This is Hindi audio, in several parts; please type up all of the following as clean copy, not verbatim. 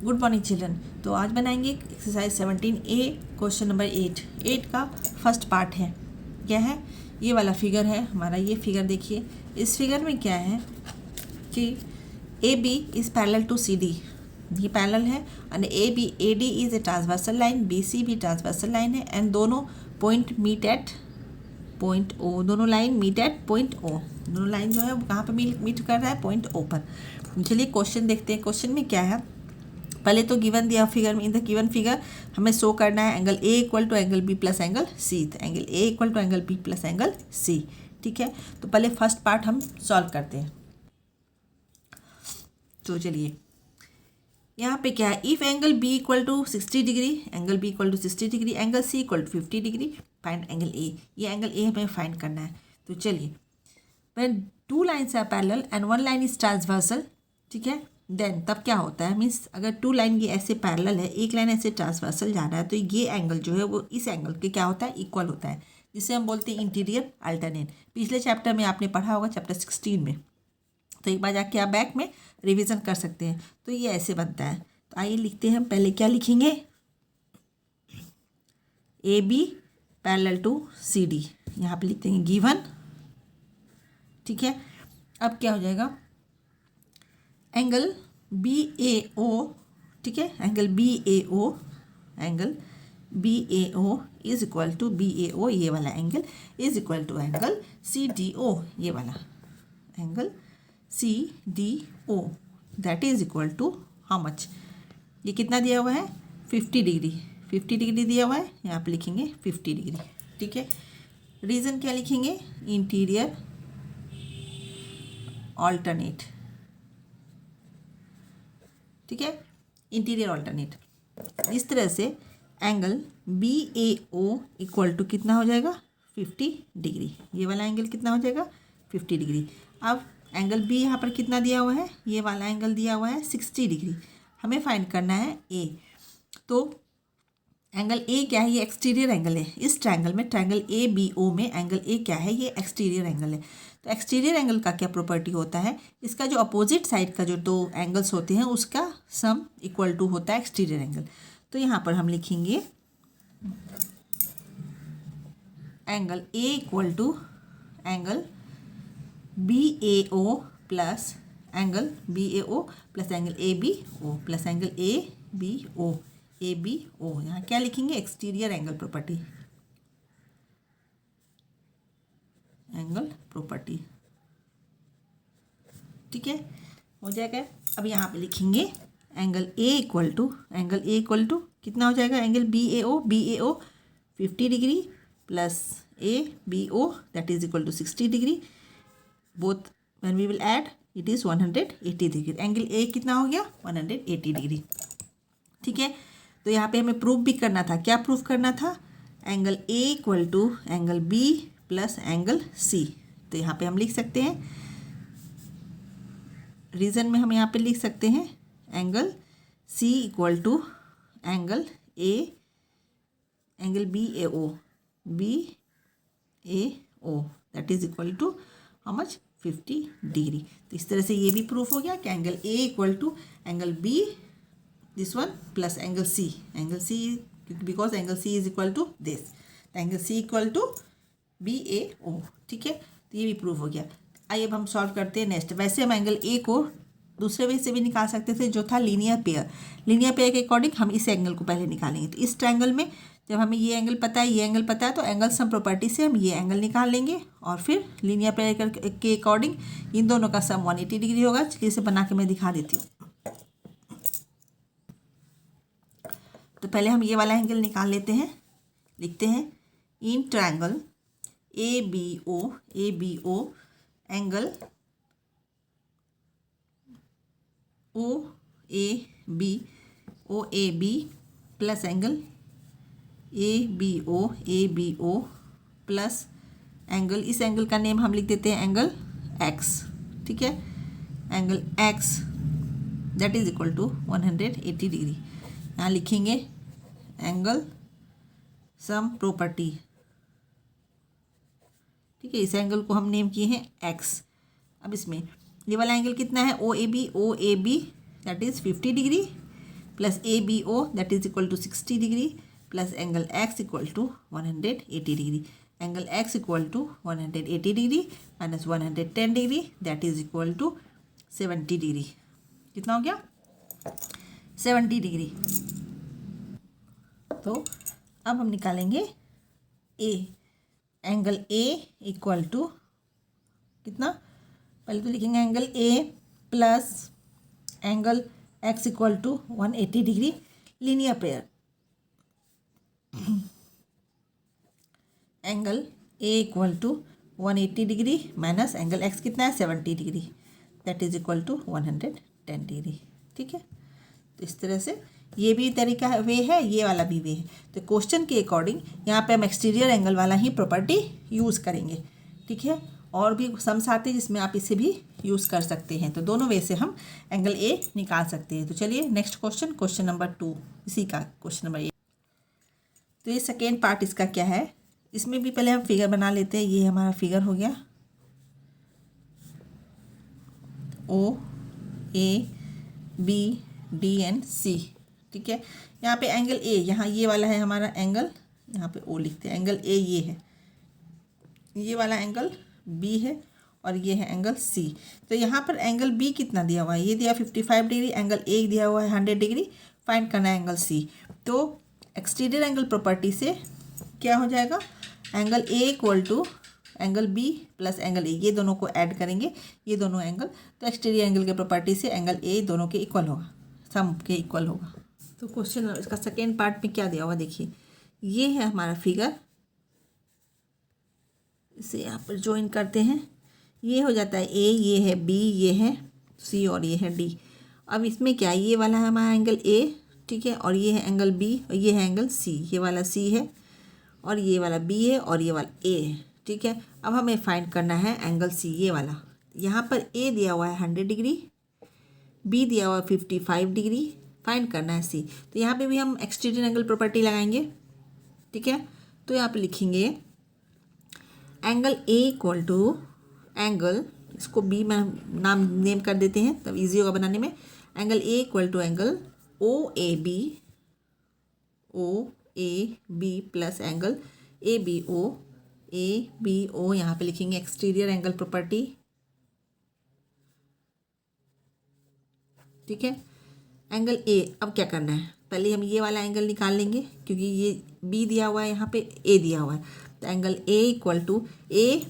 Good morning children. तो आज बनाएंगे एक्सरसाइज 17A क्वेश्चन नंबर 8 का फर्स्ट पार्ट है। क्या है? ये वाला फिगर है हमारा। ये फिगर देखिए, इस फिगर में क्या है कि AB is parallel to CD, ये पैरेलल है, और AD is a transversal line, BC भी ट्रांसवर्सल लाइन है, एंड दोनों point meet at point O, दोनों line meet at point O। दोनों लाइन जो है वो कहाँ पर मीट कर रहा है? पॉइंट O पर। चलिए क्वेश्चन देखते हैं। क्वेश्चन में क्या है, पहले तो गिवन दिया फिगर में, इन द गिवन फिगर हमें शो करना है angle A equal to angle B plus angle C। तो angle A equal to angle B plus angle C, ठीक है। तो पहले फर्स्ट पार्ट हम सॉल्व करते हैं। तो चलिए, यहाँ पे क्या है, if angle B equal to 60 degree, angle B equal to 60 degree, angle C equal to 50 degree, find angle A। ये एंगल A हमें फाइंड करना है। तो चलिए, when two lines are parallel and one line is transversal, ठीक है, देन तब क्या होता है, मीन्स अगर टू लाइन ये ऐसे पैरेलल है, एक लाइन ऐसे ट्रांसवर्सल जा रहा है, तो ये एंगल जो है वो इस एंगल के क्या होता है? इक्वल होता है, जिसे हम बोलते हैं इंटीरियर अल्टरनेट। पिछले चैप्टर में आपने पढ़ा होगा, चैप्टर 16 में। तो एक बार जाके आप बैक में रिवीजन कर सकते हैं। तो ये ऐसे बनता है। तो आइए लिखते हैं। पहले क्या लिखेंगे? AB पैरेलल टू CD, यहाँ पे लिखते हैं गिवन, ठीक है। अब क्या हो जाएगा, एंगल BAO, ठीक है, angle BAO is equal to BAO, ये वाला angle is equal to angle CDO, ये वाला angle CDO, that is equal to how much? ये कितना दिया हुआ है? 50 डिग्री। 50 डिग्री दिया हुआ है, यहाँ पे लिखेंगे 50 डिग्री, ठीक है। रीज़न क्या लिखेंगे? इंटीरियर ऑल्टरनेट, ठीक है, इंटीरियर ऑल्टरनेट। इस तरह से एंगल BAO इक्वल टू कितना हो जाएगा? 50 डिग्री। ये वाला एंगल कितना हो जाएगा? 50 डिग्री। अब एंगल B यहाँ पर कितना दिया हुआ है? ये वाला एंगल दिया हुआ है 60 डिग्री। हमें फाइंड करना है A। तो एंगल A क्या है? ये एक्सटीरियर एंगल है। इस ट्रायंगल में, ट्रायंगल ABO में एंगल A क्या है? ये एक्सटीरियर एंगल है। तो एक्सटीरियर एंगल का क्या प्रॉपर्टी होता है? इसका जो अपोजिट साइड का जो दो एंगल्स होते हैं उसका सम इक्वल टू होता है एक्सटीरियर एंगल। तो यहाँ पर हम लिखेंगे angle A equal to angle BAO plus angle BAO plus angle ABO plus angle ABO। यहाँ क्या लिखेंगे? Exterior angle property, angle property, ठीक है, हो जाएगा। अब यहाँ पे लिखेंगे एंगल A इक्वल टू कितना हो जाएगा? Angle BAO 50 degree plus ABO that is equal to 60 degree. Both when we will add it is 180 degree. Angle A कितना हो गया? 180 डिग्री, ठीक है। तो यहाँ पे हमें प्रूफ भी करना था। क्या प्रूफ करना था? Angle A equal to angle B plus angle C। तो यहाँ पे हम लिख सकते हैं, रीज़न में हम यहाँ पे लिख सकते हैं angle C equal to angle BAO that is equal to how much? 50 degree. तो इस तरह से ये भी प्रूफ हो गया कि angle A equal to angle B this one plus angle C, because angle C is equal to this, angle C equal to BAO, ठीक है। तो ये भी प्रूफ हो गया। आइए अब हम सॉल्व करते हैं नेक्स्ट। वैसे हम एंगल A को दूसरे वे से भी निकाल सकते थे, जो था लीनियर पेयर। लीनियर पेयर के अकॉर्डिंग हम इस एंगल को पहले निकालेंगे। तो इस ट्रायंगल में जब हमें ये एंगल पता है, ये एंगल पता है, तो एंगल सम प्रॉपर्टी से हम ये एंगल निकाल लेंगे, और फिर लीनियर पेयर के अकॉर्डिंग इन दोनों का सम 180 डिग्री होगा। इसे बना के मैं दिखा देती हूँ। तो पहले हम ये वाला एंगल निकाल लेते हैं। लिखते हैं in triangle ABO angle OAB plus angle ABO plus angle, इस एंगल का नेम हम लिख देते हैं एंगल X, ठीक है, angle X that is equal to 180 degree. यहाँ लिखेंगे एंगल सम प्रॉपर्टी, ठीक है। इस एंगल को हम नेम किए हैं X। अब इसमें ये वाला एंगल कितना है? OAB that is 50 degree plus ABO that is equal to 60 degree plus angle X equal to 180 degree. Angle X equal to 180 degree minus 110 degree that is equal to 70 degree. कितना हो गया? 70 डिग्री। तो अब हम निकालेंगे A। Angle A equal to कितना? पहले तो लिखेंगे angle A plus angle X equal to 180 degree linear pair. Angle A equal to 180 degree minus angle X कितना है? 70 degree that is equal to 110 degree. ठीक है, तो इस तरह से ये भी तरीका वे है, ये वाला भी वे है। तो क्वेश्चन के अकॉर्डिंग यहाँ पे हम एक्सटीरियर एंगल वाला ही प्रॉपर्टी यूज़ करेंगे। ठीक है, और भी सम्स आते हैं जिसमें आप इसे भी यूज़ कर सकते हैं। तो दोनों वे से हम एंगल A निकाल सकते हैं। तो चलिए नेक्स्ट क्वेश्चन, क्वेश्चन नंबर 2, इसी का क्वेश्चन नंबर 8। तो ये सेकेंड पार्ट इसका क्या है, इसमें भी पहले हम फिगर बना लेते हैं। ये हमारा फिगर हो गया OABDC। ठीक है, यहाँ पे एंगल A, यहाँ ये वाला है हमारा एंगल, यहाँ पे O लिखते हैं। एंगल A ये है, ये वाला एंगल B है और ये है एंगल C। तो यहाँ पर एंगल B कितना दिया हुआ है? ये दिया 55 डिग्री। एंगल A दिया हुआ है 100 डिग्री। फाइंड करना है एंगल C। तो एक्सटीरियर एंगल प्रॉपर्टी से क्या हो जाएगा? Angle A equal to angle B plus angle A, ये दोनों को ऐड करेंगे, ये दोनों एंगल। तो एक्सटीरियर एंगल के प्रॉपर्टी से एंगल A दोनों के इक्वल होगा, सम के इक्वल होगा। तो क्वेश्चन इसका सेकेंड पार्ट में क्या दिया हुआ देखिए, ये है हमारा फिगर, इसे यहाँ पर ज्वाइन करते हैं। ये हो जाता है A, ये है B, ये है C और ये है D। अब इसमें क्या, ये वाला है हमारा एंगल A, ठीक है, और ये है एंगल B और ये है एंगल C। ये वाला C है और ये वाला B है और ये वाला A है। ठीक है, अब हमें फाइंड करना है एंगल C, ये वाला। यहाँ पर A दिया हुआ है 100 डिग्री, B दिया हुआ है 55 डिग्री। फाइंड करना है C। तो यहाँ पे भी हम एक्सटीरियर एंगल प्रॉपर्टी लगाएंगे। ठीक है, तो यहाँ पे लिखेंगे angle A equal to angle, इसको B में नाम नेम कर देते हैं तब इजी होगा बनाने में। Angle A equal to angle OAB plus angle ABO। यहाँ पे लिखेंगे एक्सटीरियर एंगल प्रॉपर्टी। ठीक है, एंगल A, अब क्या करना है, पहले हम ये वाला एंगल निकाल लेंगे क्योंकि ये B दिया हुआ है, यहाँ पे A दिया हुआ है। तो angle A equal to A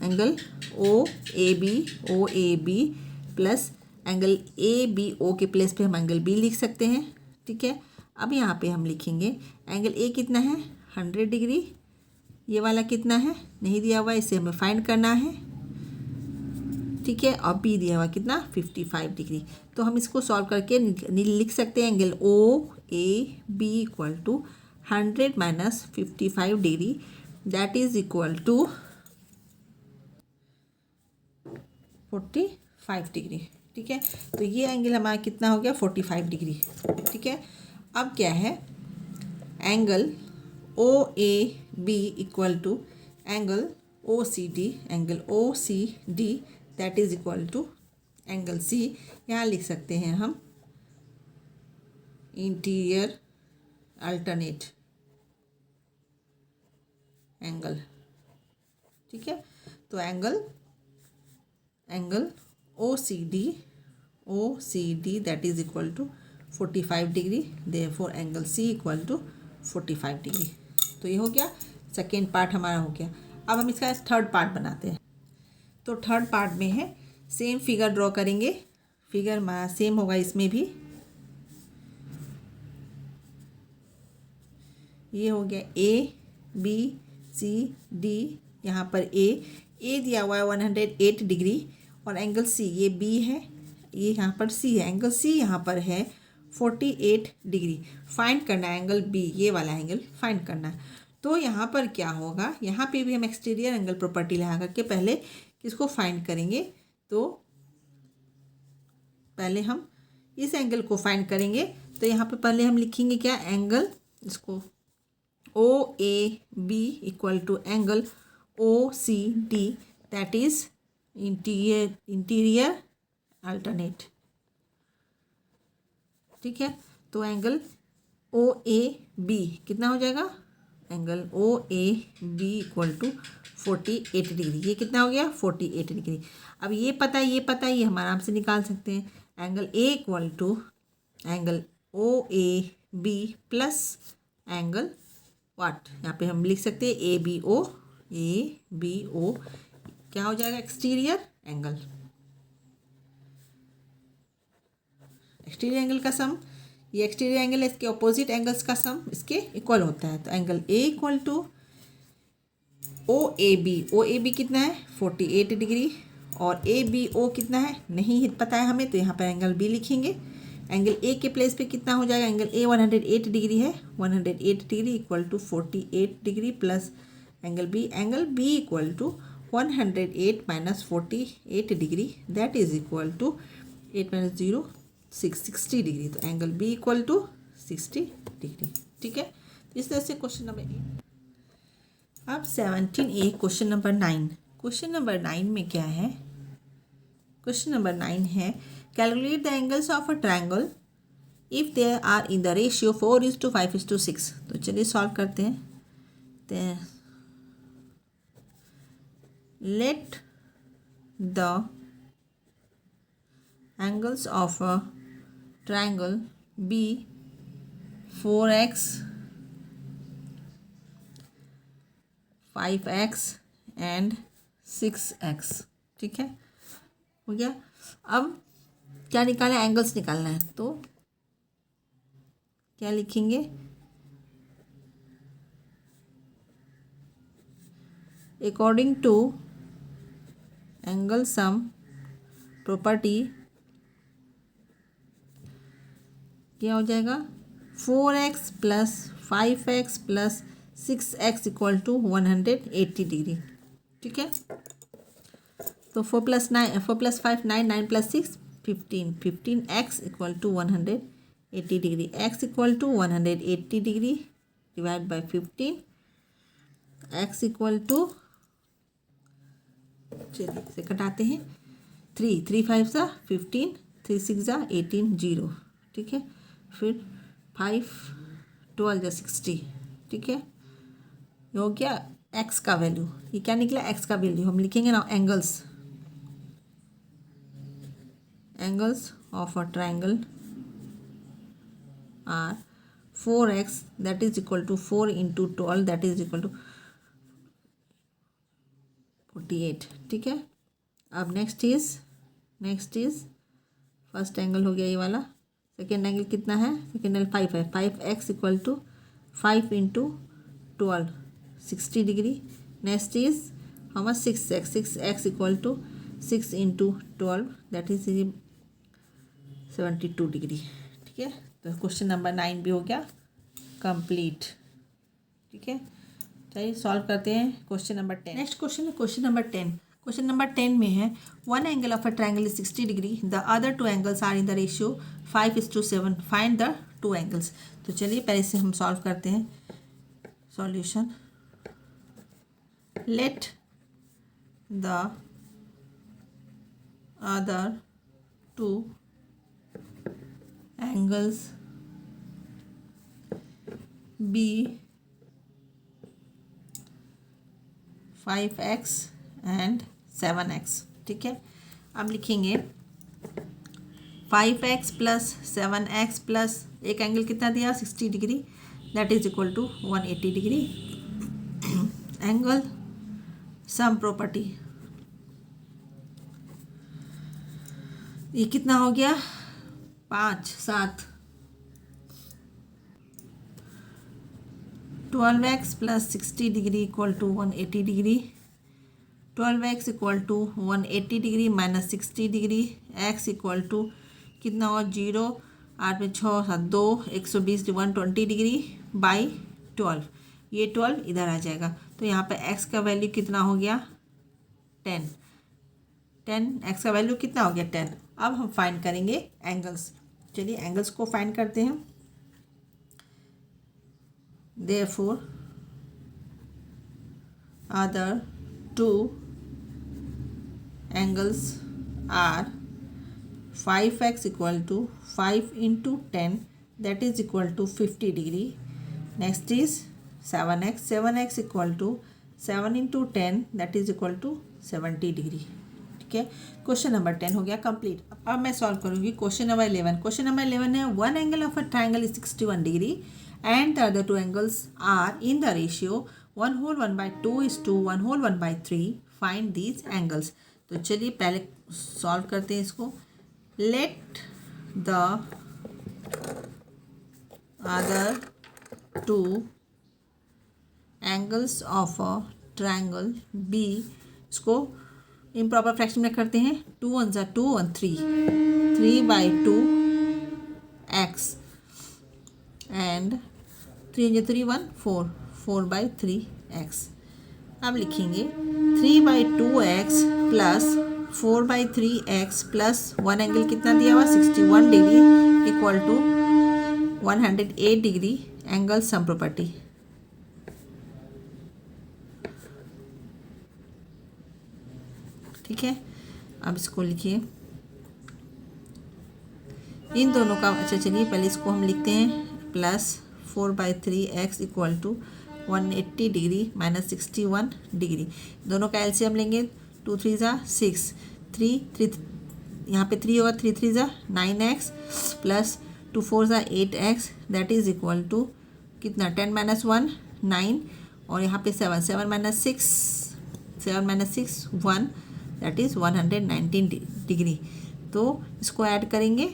angle OAB plus angle ABO के प्लेस पे हम एंगल B लिख सकते हैं। ठीक है, अब यहाँ पे हम लिखेंगे एंगल A कितना है? 100 डिग्री। ये वाला कितना है? नहीं दिया हुआ, इसे हमें फाइंड करना है। ठीक है, और B दिया हुआ कितना? 55 डिग्री। तो हम इसको सॉल्व करके लिख सकते हैं angle OAB equal to 100 minus 55 degree that is equal to 45 degree. ठीक है, तो ये एंगल हमारा कितना हो गया? 45 डिग्री। ठीक है, अब क्या है, angle OAB equal to angle OCD, angle OCD that is equal to angle C। यहाँ लिख सकते हैं हम इंटीरियर अल्टरनेट एंगल। ठीक है, तो angle OCD that is equal to 45 degree, therefore angle C equal to 45 degree. तो ये हो गया, सेकेंड पार्ट हमारा हो गया। अब हम इसका थर्ड पार्ट बनाते हैं। तो थर्ड पार्ट में है सेम फिगर ड्रॉ करेंगे। फिगर हमारा सेम होगा, इसमें भी ये हो गया ABCD। यहाँ पर A दिया हुआ है 108 डिग्री और एंगल C, ये B है, ये यहाँ पर C है। एंगल C यहाँ पर है 48 डिग्री। फाइंड करना है एंगल B, ये वाला एंगल फाइंड करना है। तो यहाँ पर क्या होगा, यहाँ पे भी हम एक्सटीरियर एंगल प्रॉपर्टी लगा करके पहले किसको फाइंड करेंगे। तो पहले हम इस एंगल को फाइंड करेंगे। तो यहाँ पे पहले हम लिखेंगे क्या, एंगल, इसको OAB equal to angle OCD that is interior alternate. ठीक है। तो एंगल ओ ए बी कितना हो जाएगा, angle O A B equal to 48 degree. ये कितना हो गया, 48 डिग्री। अब ये पता है, ये पता है, ये हम आराम से निकाल सकते हैं। Angle A equal to angle O A B plus angle what, यहाँ पे हम लिख सकते हैं A B O, A B O क्या हो जाएगा, एक्सटीरियर एंगल। एक्सटीरियर एंगल का सम, ये एक्सटीरियर एंगल है, इसके ऑपोजिट एंगल्स का सम इसके इक्वल होता है। तो angle A equal to O A B कितना है, 48 डिग्री, और ए बी ओ कितना है नहीं पता है हमें, तो यहाँ पर एंगल बी लिखेंगे। एंगल ए के प्लेस पे कितना हो जाएगा, एंगल ए 108 डिग्री है, 108 degree equal to 48 degree plus angle B equal to 108 minus 48 degree, that is equal to 8 minus 0 60 degree. तो angle B equal to 60 degree. ठीक है, इस तरह से क्वेश्चन नंबर 8। अब 17A question number 9। Question number 9 में क्या है, क्वेश्चन नंबर 9 है calculate the angles of a triangle if they are in the ratio 4:5:6। तो चलिए सॉल्व करते हैं। तो let the angles of a triangle be 4x 5x and 6x। ठीक है, हो गया। अब क्या निकालना है, एंगल्स निकालना है। तो क्या लिखेंगे, according to angle sum property क्या हो जाएगा, 4x plus 5x plus 6x equal to 180 degree. ठीक है, तो 4 plus 5 9, 9 plus 6 15, 15x equal to 180 degree, x equal to 180 degree divide by 15, x equal to, चलिए इसे कटाते हैं, 3 5 सा 15, 3 6 सा 18 0। ठीक है, फिर 5 12 जा 60। ठीक है, ये हो गया x का वैल्यू। ये क्या निकला, x का वैल्यू। हम लिखेंगे ना angles of a triangle are 4x that is equal to 4 into 12 that is equal to 48। ठीक है, अब नेक्स्ट इज फर्स्ट एंगल हो गया ये वाला। सेकेंड एंगल कितना है, सेकेंड एंगल 5 है, 5x equal to 5 into 12 60 degree. Next is हम 6x equal to 6 into 12 that is 72 degree. ठीक है, तो क्वेश्चन नंबर 9 भी हो गया कंप्लीट। ठीक है, चलिए सॉल्व करते हैं क्वेश्चन नंबर 10। नेक्स्ट क्वेश्चन है क्वेश्चन नंबर 10। क्वेश्चन नंबर 10 में है one angle of a triangle is 60 degree, the other two angles are in the ratio 5:7, find the two angles. तो चलिए पहले से हम सॉल्व करते हैं। Solution, let the other two angles be 5x and 7x। ठीक है, अब लिखेंगे 5x प्लस 7x प्लस एक एंगल कितना दिया 60 degree that is equal to 180 degree. Angle sum property, ये कितना हो गया 5 7, 12x plus 60 degree equal to 180 degree, 12x equal to 180 degree minus 60 degree, x equal to कितना हुआ 0, 8 में 6 7 2 120 120 डिग्री बाई 12। ये 12 इधर आ जाएगा, तो यहाँ पे x का वैल्यू कितना हो गया 10। x का वैल्यू कितना हो गया 10। अब हम फाइंड करेंगे एंगल्स। चलिए एंगल्स को फाइंड करते हैं। Therefore, other two angles are 5x equal to 5 into 10 that is equal to 50 degree. Next is 7x equal to 7 into 10 that is equal to 70 degree. ठीक है, क्वेश्चन नंबर 10 हो गया कंप्लीट। अब मैं सॉल्व करूँगी क्वेश्चन नंबर 11। क्वेश्चन नंबर 11 है one angle of a triangle is 61 degree and the other two angles are in the ratio 1/2 1 whole 1/3 find these angles. तो चलिए पहले सॉल्व करते हैं इसको। Let the other two angles of a triangle be, इसको इम्प्रॉपर फ्रैक्शन में करते हैं। 2 1 2 1 3 3/2 x एंड 3 3 1 4 4/3 x। अब लिखेंगे 3/2 x plus 4/3 x plus one angle कितना दिया हुआ 61 degree equal to 108 degree angle sum property. ठीक है, अब इसको लिखिए इन दोनों का। अच्छा चलिए पहले इसको हम लिखते हैं plus 4/3 x equal to 180 degree minus 61 degree. दोनों का एलसीएम लेंगे। 2 3 ज़ा 6 3 3 यहाँ पे 3 होगा 3 3 ज़ा 9x प्लस 2 4 ज़ा 8x that is equal to कितना 10 - 1 9 और यहाँ पे 7 7 - 6 7 - 6 1 दैट इज़ 119 डिग्री। तो इसको ऐड करेंगे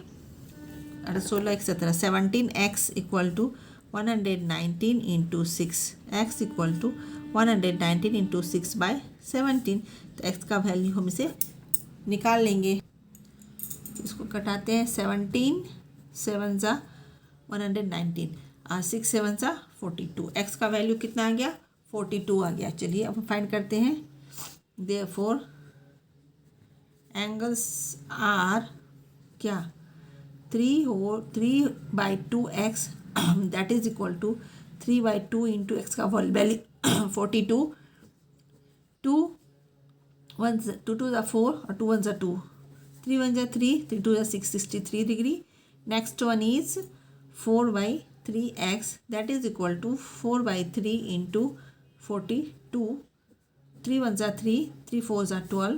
16 1 17 17x equal to 119 into 6 x equal to 119 into 6/17। तो x का वैल्यू हम इसे निकाल लेंगे। इसको कटाते हैं 17 7 ज़ा 119 और 6 7 ज़ा 42। x का वैल्यू कितना आ गया 42 आ गया। चलिए अब फाइंड करते हैं। देयरफॉर एंगल्स आर क्या 3/2 x that is equal to 3/2 into x का वैल्यू 42 2 1 2 2 ज़ा 4 और 2 1 ज़ा 2 3 1 ज़ा 3 3 2 ज़ा 6 63 degree. Next one is 4/3 x that is equal to 4/3 into 42 3 1 ज़ा 3 3 4 ज़ा 12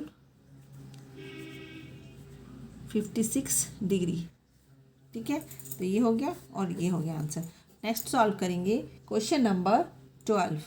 56 डिग्री। ठीक है, तो ये हो गया और ये हो गया आंसर। नेक्स्ट सॉल्व करेंगे क्वेश्चन नंबर 12।